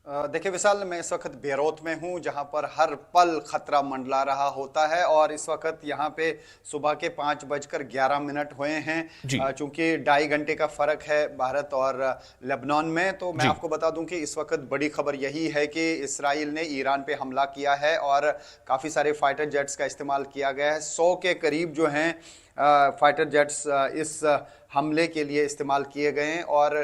देखिए विशाल, मैं इस वक्त बेरोत में हूँ जहाँ पर हर पल खतरा मंडरा रहा होता है। और इस वक्त यहाँ पे सुबह के 5:11 हुए हैं। जी। चूंकि 2.5 घंटे का फर्क है भारत और लेबनान में, तो मैं जी। आपको बता दूं कि इस वक्त बड़ी खबर यही है कि इसराइल ने ईरान पे हमला किया है और काफ़ी सारे फाइटर जेट्स का इस्तेमाल किया गया है। 100 के करीब जो हैं फाइटर जेट्स इस हमले के लिए इस्तेमाल किए गए हैं। और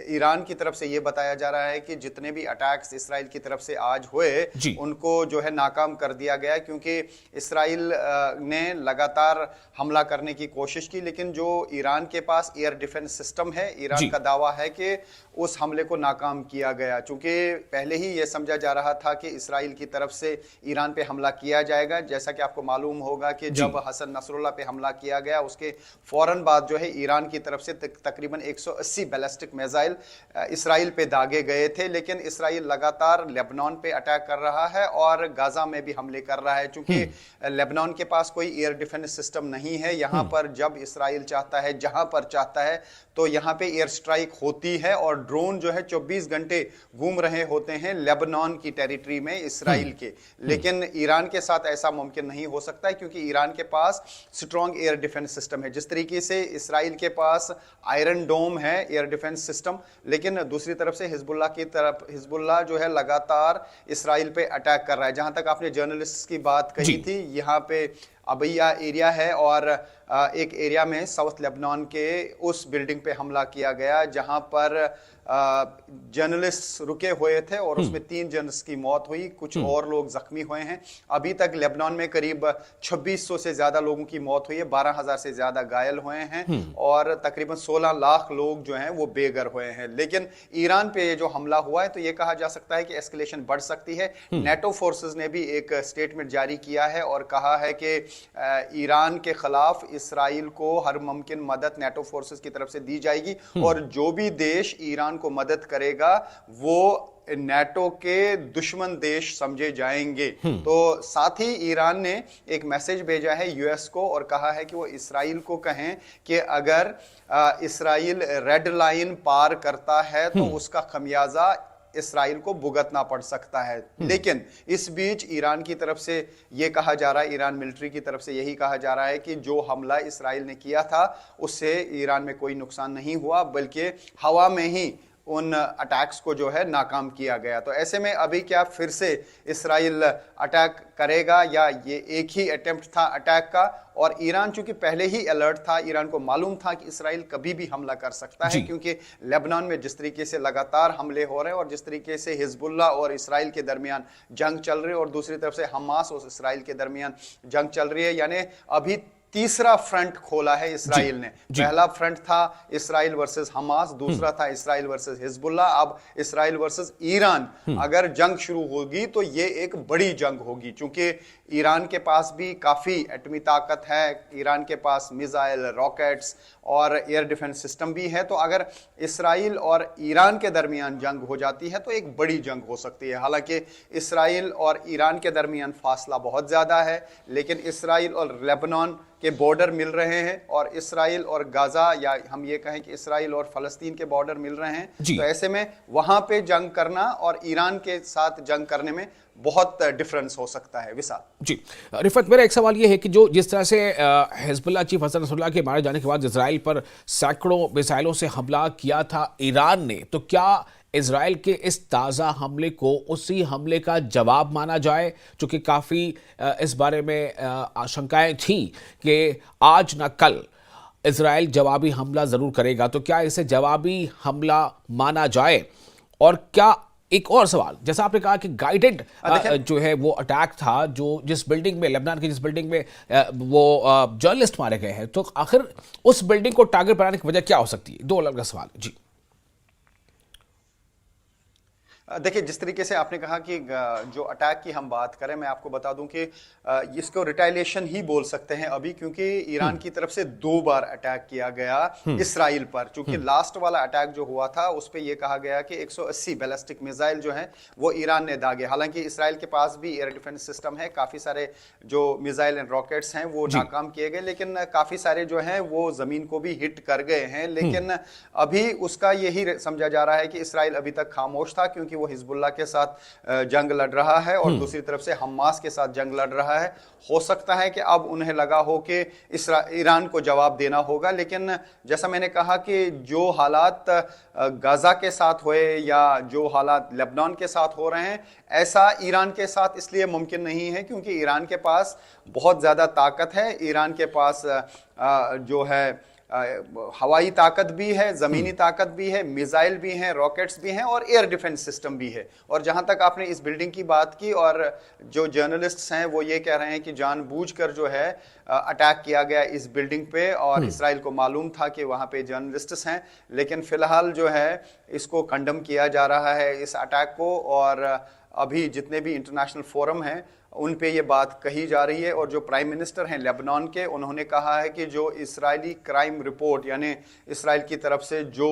ईरान की तरफ से ये बताया जा रहा है कि जितने भी अटैक्स इसराइल की तरफ से आज हुए जी। उनको जो है नाकाम कर दिया गया है, क्योंकि इसराइल ने लगातार हमला करने की कोशिश की, लेकिन जो ईरान के पास एयर डिफेंस सिस्टम है, ईरान जी। का दावा है कि उस हमले को नाकाम किया गया। चूंकि पहले ही ये समझा जा रहा था कि इसराइल की तरफ से ईरान पे हमला किया जाएगा। जैसा कि आपको मालूम होगा कि जी। जब हसन नसरुल्लाह पे हमला किया गया उसके फौरन बाद जो है ईरान की तरफ से तकरीबन 180 बैलिस्टिक मिसाइल इसराइल पे दागे गए थे। लेकिन इसराइल लगातार लेबनान पे अटैक कर रहा है और गाजा में भी हमले कर रहा है। चूंकि लेबनान के पास कोई एयर डिफेंस सिस्टम नहीं है, यहाँ पर जब इसराइल चाहता है, जहां पर चाहता है, तो यहाँ पे एयर स्ट्राइक होती है और ड्रोन जो है 24 घंटे घूम रहे होते हैं लेबनान की टेरिटरी में इसराइल के। लेकिन ईरान के साथ ऐसा मुमकिन नहीं हो सकता है, क्योंकि ईरान के पास स्ट्रॉन्ग एयर डिफेंस सिस्टम है। जिस तरीके से इसराइल के पास आयरन डोम है एयर डिफेंस सिस्टम, लेकिन दूसरी तरफ से हिजबुल्लाह जो है लगातार इसराइल पे अटैक कर रहा है। जहां तक आपने जर्नलिस्ट की बात कही जी। थी, यहाँ पे अबैया एरिया है और एक एरिया में साउथ लेबनान के उस बिल्डिंग पे हमला किया गया जहां पर जर्नलिस्ट रुके हुए थे और उसमें 3 जर्नलिस्ट की मौत हुई, कुछ और लोग जख्मी हुए हैं। अभी तक लेबनान में करीब 2600 से ज्यादा लोगों की मौत हुई है, 12,000 से ज्यादा घायल हुए हैं और तकरीबन 16 लाख लोग जो हैं वो बेघर हुए हैं। लेकिन ईरान पे जो हमला हुआ है, तो ये कहा जा सकता है कि एस्केलेशन बढ़ सकती है। नेटो फोर्सेस ने भी एक स्टेटमेंट जारी किया है और कहा है कि ईरान के खिलाफ इसराइल को हर मुमकिन मदद नेटो फोर्सेस की तरफ से दी जाएगी और जो भी देश ईरान को मदद करेगा वो नेटो के दुश्मन देश समझे जाएंगे। तो साथ ही ईरान ने एक मैसेज भेजा है यूएस को और कहा है कि वो इसराइल को कहें कि अगर इसराइल रेड लाइन पार करता है तो उसका खमियाजा इसराइल को भुगतना पड़ सकता है। लेकिन इस बीच ईरान की तरफ से यह कहा जा रहा है, ईरान मिलिट्री की तरफ से यही कहा जा रहा है कि जो हमला इसराइल ने किया था उससे ईरान में कोई नुकसान नहीं हुआ, बल्कि हवा में ही उन अटैक्स को जो है नाकाम किया गया। तो ऐसे में अभी क्या फिर से इसराइल अटैक करेगा या ये एक ही अटेम्प्ट था अटैक का? और ईरान चूंकि पहले ही अलर्ट था, ईरान को मालूम था कि इसराइल कभी भी हमला कर सकता है, क्योंकि लेबनान में जिस तरीके से लगातार हमले हो रहे हैं और जिस तरीके से हिजबुल्लाह और इसराइल के दरमियान जंग चल रही है और दूसरी तरफ से हमास और इसराइल के दरमियान जंग चल रही है, यानी अभी तीसरा फ्रंट खोला है इसराइल ने। पहला फ्रंट था इसराइल वर्सेस हमास, दूसरा था इसराइल वर्सेस हिजबुल्लाह, अब इसराइल वर्सेस ईरान। अगर जंग शुरू होगी तो ये एक बड़ी जंग होगी, क्योंकि ईरान के पास भी काफी एटमी ताकत है, ईरान के पास मिसाइल, रॉकेट्स और एयर डिफेंस सिस्टम भी है। तो अगर इसराइल और ईरान के दरमियान जंग हो जाती है तो एक बड़ी जंग हो सकती है। हालांकि इसराइल और ईरान के दरमियान फासला बहुत ज्यादा है, लेकिन इसराइल और लेबनान के बॉर्डर मिल रहे हैं और इसराइल और गाजा, या हम ये कहें कि इसराइल और फलस्तीन के बॉर्डर मिल रहे हैं। तो ऐसे में वहां पे जंग करना और ईरान के साथ जंग करने में बहुत डिफरेंस हो सकता है। विशाल जी। रिफत, मेरा एक सवाल ये है कि जो जिस तरह से हिजबुल्लाह चीफ हसन नसरुल्लाह के मारे जाने के बाद इजराइल पर सैकड़ों मिसाइलों से हमला किया था ईरान ने, तो क्या इजराइल के इस ताज़ा हमले को उसी हमले का जवाब माना जाए? चूंकि काफ़ी इस बारे में आशंकाएं थी कि आज ना कल इजराइल जवाबी हमला ज़रूर करेगा, तो क्या इसे जवाबी हमला माना जाए? और क्या, एक और सवाल, जैसा आपने कहा कि गाइडेड जो है वो अटैक था, जो जिस बिल्डिंग में, लेबनान की जिस बिल्डिंग में वो जर्नलिस्ट मारे गए हैं, तो आखिर उस बिल्डिंग को टारगेट बनाने की वजह क्या हो सकती है? 2 अलग अलग सवाल। जी। देखिए, जिस तरीके से आपने कहा कि जो अटैक की हम बात करें, मैं आपको बता दूं कि इसको रिटाइलेशन ही बोल सकते हैं अभी, क्योंकि ईरान की तरफ से 2 बार अटैक किया गया इसराइल पर। चूंकि लास्ट वाला अटैक जो हुआ था उस पे ये कहा गया कि 180 बैलिस्टिक मिसाइल जो हैं वो ईरान ने दागे। हालांकि इसराइल के पास भी एयर डिफेंस सिस्टम है, काफी सारे जो मिसाइल एंड रॉकेट्स हैं वो नाकाम किए गए, लेकिन काफी सारे जो हैं वो जमीन को भी हिट कर गए हैं। लेकिन अभी उसका यही समझा जा रहा है कि इसराइल अभी तक खामोश था, क्योंकि वो हिजबुल्लाह के साथ जंग लड़ रहा है और दूसरी तरफ से हमास के साथ जंग लड़ रहा है। हो सकता है कि अब उन्हें लगा हो कि ईरान को जवाब देना होगा, लेकिन जैसा मैंने कहा कि जो हालात गाजा के साथ हुए या जो हालात लेबनान के साथ हो रहे हैं, ऐसा ईरान के साथ इसलिए मुमकिन नहीं है क्योंकि ईरान के पास बहुत ज्यादा ताकत है। ईरान के पास जो है हवाई ताकत भी है, जमीनी ताकत भी है, मिसाइल भी हैं, रॉकेट्स भी हैं और एयर डिफेंस सिस्टम भी है। और जहां तक आपने इस बिल्डिंग की बात की, और जो जर्नलिस्ट्स हैं वो ये कह रहे हैं कि जानबूझकर जो है अटैक किया गया इस बिल्डिंग पे, और इसराइल को मालूम था कि वहां पे जर्नलिस्ट्स हैं, लेकिन फिलहाल जो है इसको कंडम किया जा रहा है इस अटैक को। और अभी जितने भी इंटरनेशनल फोरम हैं उन पे ये बात कही जा रही है। और जो प्राइम मिनिस्टर हैं लेबनान के, उन्होंने कहा है कि जो इजरायली क्राइम रिपोर्ट यानी इसराइल की तरफ से जो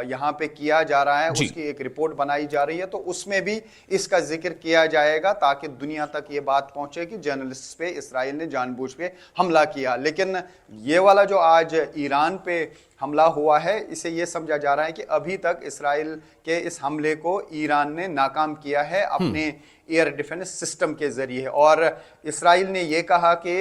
यहाँ पे किया जा रहा है उसकी एक रिपोर्ट बनाई जा रही है, तो उसमें भी इसका जिक्र किया जाएगा ताकि दुनिया तक ये बात पहुंचे कि जर्नलिस्ट पे इसराइल ने जानबूझ के हमला किया। लेकिन ये वाला जो आज ईरान पे हमला हुआ है, इसे ये समझा जा रहा है कि अभी तक इसराइल के इस हमले को ईरान ने नाकाम किया है अपने एयर डिफेंस सिस्टम के जरिए। और इसराइल ने ये कहा कि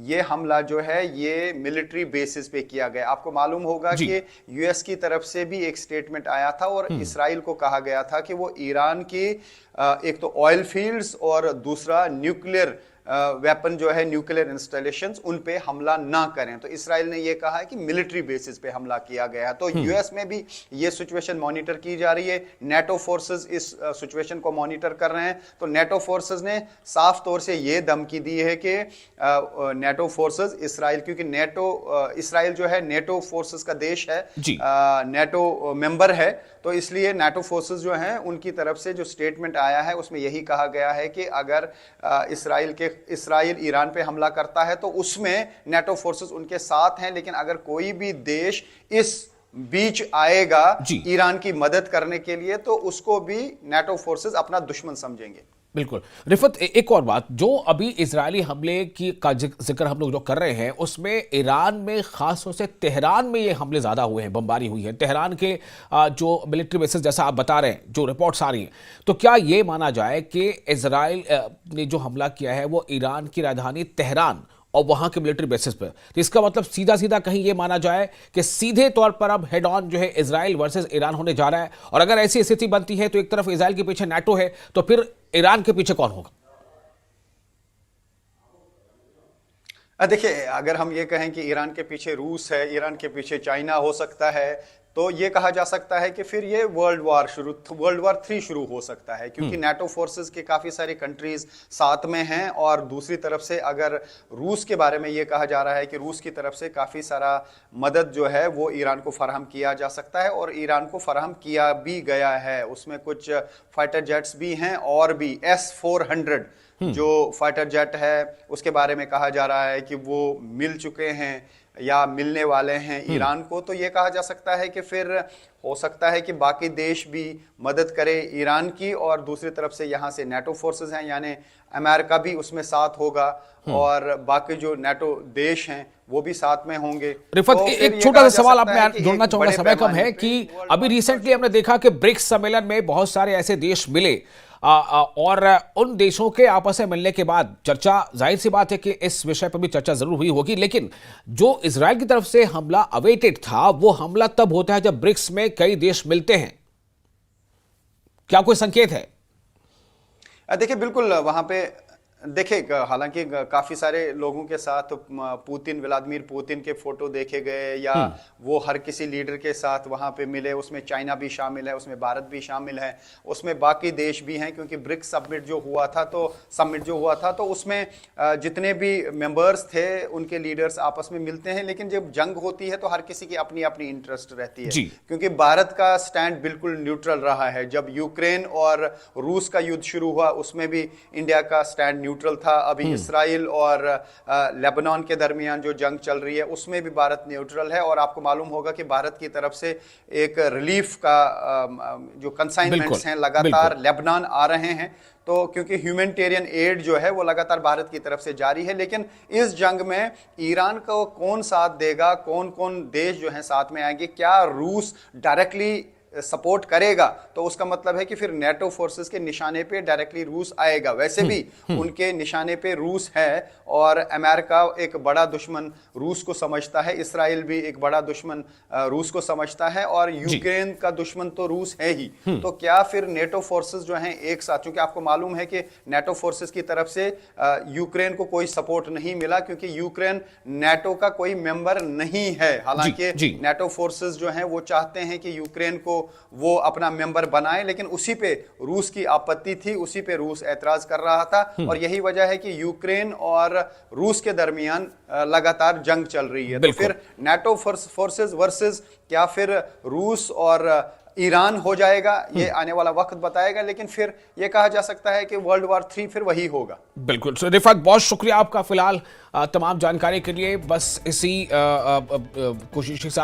ये हमला जो है ये मिलिट्री बेसिस पे किया गया। आपको मालूम होगा कि यूएस की तरफ से भी एक स्टेटमेंट आया था और इसराइल को कहा गया था कि वो ईरान की एक तो ऑयल फील्ड्स और दूसरा न्यूक्लियर वेपन जो है, न्यूक्लियर इंस्टॉलेशंस, उन पे हमला ना करें। तो इसराइल ने ये कहा है कि मिलिट्री बेसिस पे हमला किया गया है। तो यूएस में भी ये सिचुएशन मॉनिटर की जा रही है। नेटो फोर्सेस इस सिचुएशन को मॉनिटर कर रहे हैं। तो नेटो फोर्सेस ने साफ तौर से ये धमकी दी है कि नेटो फोर्सेस इसराइल, क्योंकि इसराइल जो है नेटो फोर्सेस का देश है, नेटो मेंबर है, तो इसलिए नेटो फोर्सेस जो हैं उनकी तरफ से जो स्टेटमेंट आया है उसमें यही कहा गया है कि अगर इसराइल ईरान पे हमला करता है तो उसमें नेटो फोर्सेस उनके साथ हैं, लेकिन अगर कोई भी देश इस बीच आएगा ईरान की मदद करने के लिए तो उसको भी नेटो फोर्सेस अपना दुश्मन समझेंगे। बिल्कुल। रिफत, एक और बात, जो अभी इजरायली हमले का जिक्र हम लोग जो कर रहे हैं उसमें ईरान में खास तौर से तेहरान में ये हमले ज़्यादा हुए हैं, बमबारी हुई है तेहरान के जो मिलिट्री बेसिस, जैसा आप बता रहे हैं, जो रिपोर्ट्स आ रही हैं, तो क्या ये माना जाए कि इजराइल ने जो हमला किया है वो ईरान की राजधानी तेहरान और वहां के मिलिट्री बेसिस पर, तो इसका मतलब सीधा सीधा कहीं ये माना जाए कि सीधे तौर पर अब हेड ऑन जो है इजराइल वर्सेस ईरान होने जा रहा है? और अगर ऐसी स्थिति बनती है तो एक तरफ इजराइल के पीछे नाटो है, तो फिर ईरान के पीछे कौन होगा? देखिए, अगर हम ये कहें कि ईरान के पीछे रूस है, ईरान के पीछे चाइना हो सकता है, तो ये कहा जा सकता है कि फिर ये वर्ल्ड वार 3 शुरू हो सकता है, क्योंकि नेटो फोर्सेस के काफी सारी कंट्रीज साथ में हैं। और दूसरी तरफ से अगर रूस के बारे में ये कहा जा रहा है कि रूस की तरफ से काफी सारा मदद जो है वो ईरान को फराहम किया जा सकता है और ईरान को फराहम किया भी गया है। उसमें कुछ फाइटर जेट्स भी हैं और भी S-400 जो फाइटर जेट है उसके बारे में कहा जा रहा है कि वो मिल चुके हैं या मिलने वाले हैं ईरान को। तो ये कहा जा सकता है कि फिर हो सकता है कि बाकी देश भी मदद करे ईरान की, और दूसरी तरफ से यहाँ से नेटो फोर्सेस हैं यानी अमेरिका भी उसमें साथ होगा और बाकी जो नेटो देश हैं वो भी साथ में होंगे। रिफत, तो एक छोटा सा सवाल आप में जोड़ना चाहूंगा, समय कम है, कि अभी रिसेंटली हमने देखा कि ब्रिक्स सम्मेलन में बहुत सारे ऐसे देश मिले और उन देशों के आपस में मिलने के बाद चर्चा, जाहिर सी बात है कि इस विषय पर भी चर्चा जरूर हुई होगी, लेकिन जो इजराइल की तरफ से हमला अवेटेड था वो हमला तब होता है जब ब्रिक्स में कई देश मिलते हैं। क्या कोई संकेत है? देखिए, बिल्कुल वहां पे देखिए, हालांकि काफी सारे लोगों के साथ व्लादिमीर पुतिन के फोटो देखे गए या वो हर किसी लीडर के साथ वहां पे मिले, उसमें चाइना भी शामिल है, उसमें भारत भी शामिल है, उसमें बाकी देश भी हैं, क्योंकि ब्रिक्स समिट जो हुआ था तो उसमें जितने भी मेंबर्स थे उनके लीडर्स आपस में मिलते हैं। लेकिन जब जंग होती है तो हर किसी की अपनी अपनी इंटरेस्ट रहती है, क्योंकि भारत का स्टैंड बिल्कुल न्यूट्रल रहा है। जब यूक्रेन और रूस का युद्ध शुरू हुआ उसमें भी इंडिया का स्टैंड न्यूट्रल था। अभी इसराइल और लेबनान के दरमियान जो जंग चल रही है उसमें भी भारत न्यूट्रल है। और आपको मालूम होगा कि भारत की तरफ से एक रिलीफ का जो कंसाइनमेंट्स हैं लगातार लेबनान आ रहे हैं, तो क्योंकि ह्यूमैनिटेरियन एड जो है वो लगातार भारत की तरफ से जारी है। लेकिन इस जंग में ईरान को कौन साथ देगा, कौन कौन देश जो है साथ में आएंगे, क्या रूस डायरेक्टली सपोर्ट करेगा तो उसका मतलब है कि फिर नेटो फोर्सेस के निशाने पे डायरेक्टली रूस आएगा। वैसे भी उनके निशाने पे रूस है और अमेरिका एक बड़ा दुश्मन रूस को समझता है, इसराइल भी एक बड़ा दुश्मन रूस को समझता है और यूक्रेन का दुश्मन तो रूस है ही। तो क्या फिर नेटो फोर्सेस जो हैं एक साथ, क्योंकि आपको मालूम है कि नेटो फोर्सेस की तरफ से यूक्रेन को कोई सपोर्ट नहीं मिला क्योंकि यूक्रेन नेटो का कोई मेंबर नहीं है। हालांकि नेटो फोर्सेस जो हैं वो चाहते हैं कि यूक्रेन को वो अपना मेंबर बनाए, लेकिन उसी पे रूस की आपत्ति थी, उसी पे रूस ऐतराज कर रहा था और यही वजह है कि यूक्रेन और रूस के दरमियान लगातार जंग चल रही है। तो फिर नेटो फोर्सेस वर्सेस क्या फिर रूस और ईरान हो जाएगा, ये आने वाला वक्त बताएगा, लेकिन फिर ये कहा जा सकता है कि वर्ल्ड वॉर 3 फिर वही होगा। बिल्कुल। सो रिफात, बहुत शुक्रिया आपका फिलहाल तमाम जानकारी के लिए। बस इसी कोशिश के साथ